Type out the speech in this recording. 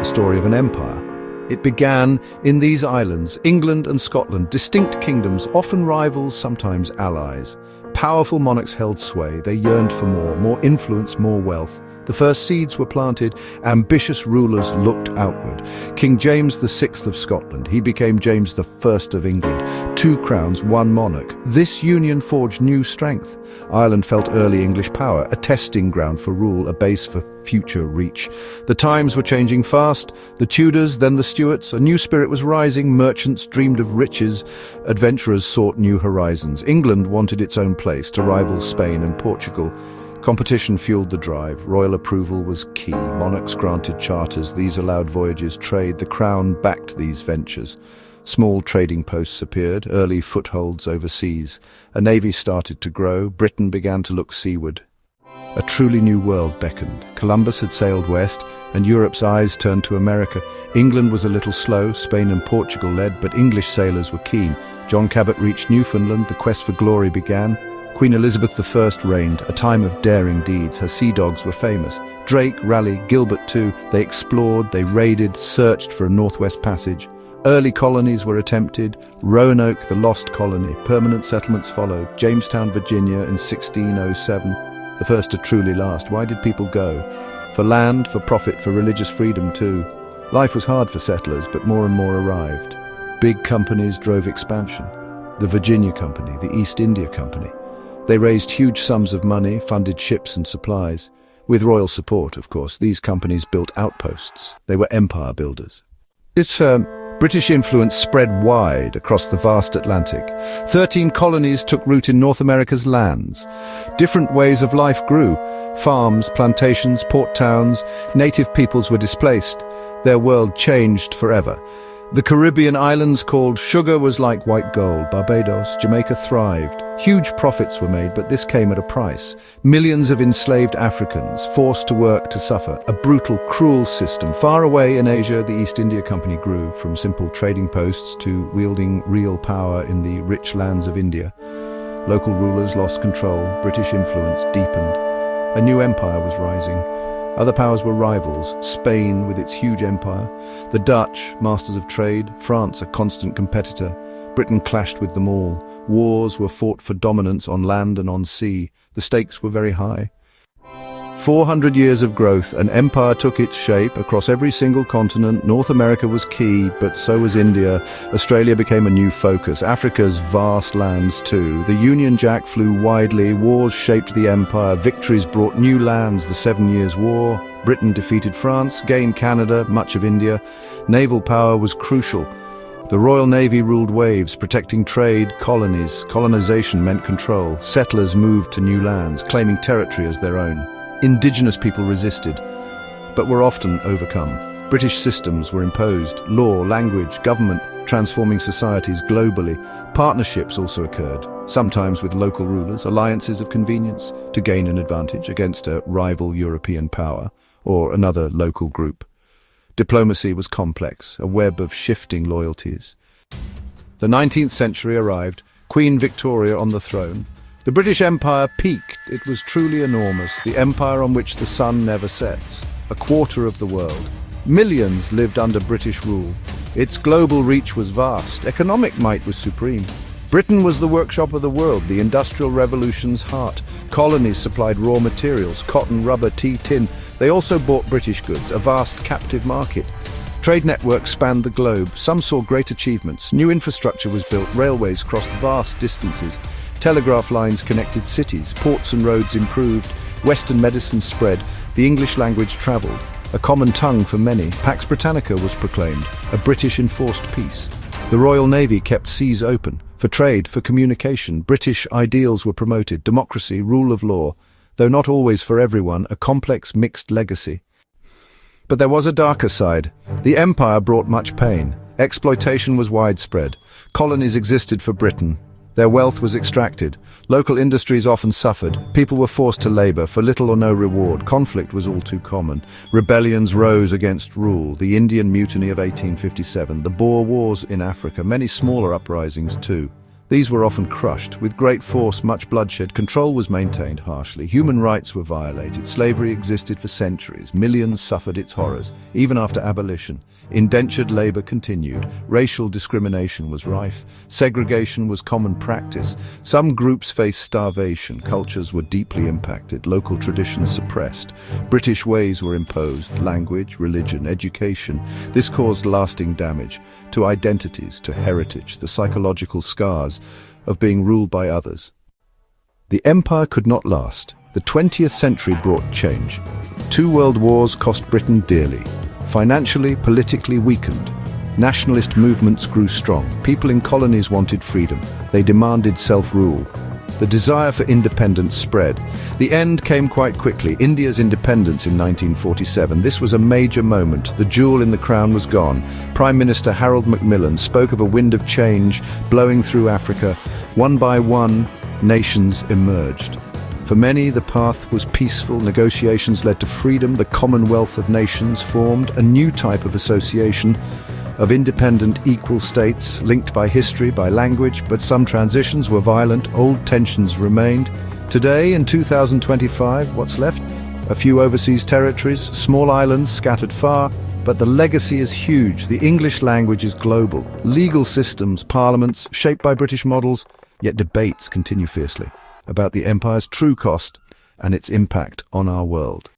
the story of an empire. It began in these islands, England and Scotland, distinct kingdoms, often rivals, sometimes allies. Powerful monarchs held sway. They yearned for more influence, more wealth. The first seeds were planted. Ambitious rulers looked outward. King James VI of Scotland, he became James I of England. 2 crowns, 1 monarch. This union forged new strength. Ireland felt early English power, a testing ground for rule, a base for future reach. The times were changing fast. The Tudors, then the Stuarts. A new spirit was rising. Merchants dreamed of riches. Adventurers sought new horizons. England wanted its own place to rival Spain and Portugal. Competition fueled the drive. Royal approval was key. Monarchs granted charters. These allowed voyages, trade. The crown backed these ventures. Small trading posts appeared, early footholds overseas. A navy started to grow. Britain began to look seaward. A truly new world beckoned. Columbus had sailed west, and Europe's eyes turned to America. England was a little slow. Spain and Portugal led, but English sailors were keen. John Cabot reached Newfoundland. The quest for glory began. Queen Elizabeth I reigned, a time of daring deeds. Her sea dogs were famous. Drake, Raleigh, Gilbert too. They explored, they raided, searched for a northwest passage. Early colonies were attempted. Roanoke, the lost colony. Permanent settlements followed. Jamestown, Virginia in 1607. The first to truly last. Why did people go? For land, for profit, for religious freedom too. Life was hard for settlers, but more and more arrived. Big companies drove expansion. The Virginia Company, the East India Company. They raised huge sums of money, funded ships and supplies. With royal support, of course, these companies built outposts. They were empire builders. Its British influence spread wide across the vast Atlantic. 13 colonies took root in North America's lands. Different ways of life grew. Farms, plantations, port towns. Native peoples were displaced. Their world changed forever. The Caribbean islands called sugar was like white gold. Barbados, Jamaica thrived. Huge profits were made, but this came at a price. Millions of enslaved Africans, forced to work to suffer. A brutal, cruel system. Far away in Asia, the East India Company grew, from simple trading posts to wielding real power in the rich lands of India. Local rulers lost control. British influence deepened. A new empire was rising. Other powers were rivals. Spain, with its huge empire. The Dutch, masters of trade. France, a constant competitor. Britain clashed with them all. Wars were fought for dominance on land and on sea. The stakes were very high. 400 years of growth, an empire took its shape across every single continent. North America was key, but so was India. Australia became a new focus. Africa's vast lands too. The Union Jack flew widely. Wars shaped the empire. Victories brought new lands. The 7 Years' War. Britain defeated France, gained Canada, much of India. Naval power was crucial. The Royal Navy ruled waves, protecting trade, colonies. Colonization meant control. Settlers moved to new lands, claiming territory as their own. Indigenous people resisted, but were often overcome. British systems were imposed, law, language, government, transforming societies globally. Partnerships also occurred, sometimes with local rulers, alliances of convenience, to gain an advantage against a rival European power or another local group. Diplomacy was complex, a web of shifting loyalties. The 19th century arrived, Queen Victoria on the throne. The British Empire peaked. It was truly enormous, the empire on which the sun never sets. A quarter of the world. Millions lived under British rule. Its global reach was vast. Economic might was supreme. Britain was the workshop of the world, the Industrial Revolution's heart. Colonies supplied raw materials, cotton, rubber, tea, tin. They also bought British goods, a vast captive market. Trade networks spanned the globe. Some saw great achievements. New infrastructure was built, railways crossed vast distances. Telegraph lines connected cities, ports and roads improved, Western medicine spread, the English language travelled, a common tongue for many. Pax Britannica was proclaimed, a British enforced peace. The Royal Navy kept seas open, for trade, for communication. British ideals were promoted, democracy, rule of law, though not always for everyone, a complex mixed legacy. But there was a darker side. The empire brought much pain. Exploitation was widespread. Colonies existed for Britain. Their wealth was extracted. Local industries often suffered. People were forced to labor for little or no reward. Conflict was all too common. Rebellions rose against rule. The Indian Mutiny of 1857, the Boer Wars in Africa, many smaller uprisings too. These were often crushed. With great force, much bloodshed, control was maintained harshly. Human rights were violated. Slavery existed for centuries. Millions suffered its horrors. Even after abolition, indentured labor continued. Racial discrimination was rife. Segregation was common practice. Some groups faced starvation. Cultures were deeply impacted. Local traditions suppressed. British ways were imposed. Language, religion, education. This caused lasting damage to identities, to heritage, the psychological scars of being ruled by others. The empire could not last. The 20th century brought change. 2 world wars cost Britain dearly. Financially, politically weakened. Nationalist movements grew strong. People in colonies wanted freedom. They demanded self-rule. The desire for independence spread. The end came quite quickly. India's independence in 1947. This was a major moment. The jewel in the crown was gone. Prime Minister Harold Macmillan spoke of a wind of change blowing through Africa. One by one, nations emerged. For many, the path was peaceful. Negotiations led to freedom. The Commonwealth of Nations formed, a new type of association of independent, equal states, linked by history, by language, but some transitions were violent, old tensions remained. Today, in 2025, what's left? A few overseas territories, small islands scattered far, but the legacy is huge. The English language is global. Legal systems, parliaments, shaped by British models, yet debates continue fiercely about the empire's true cost and its impact on our world.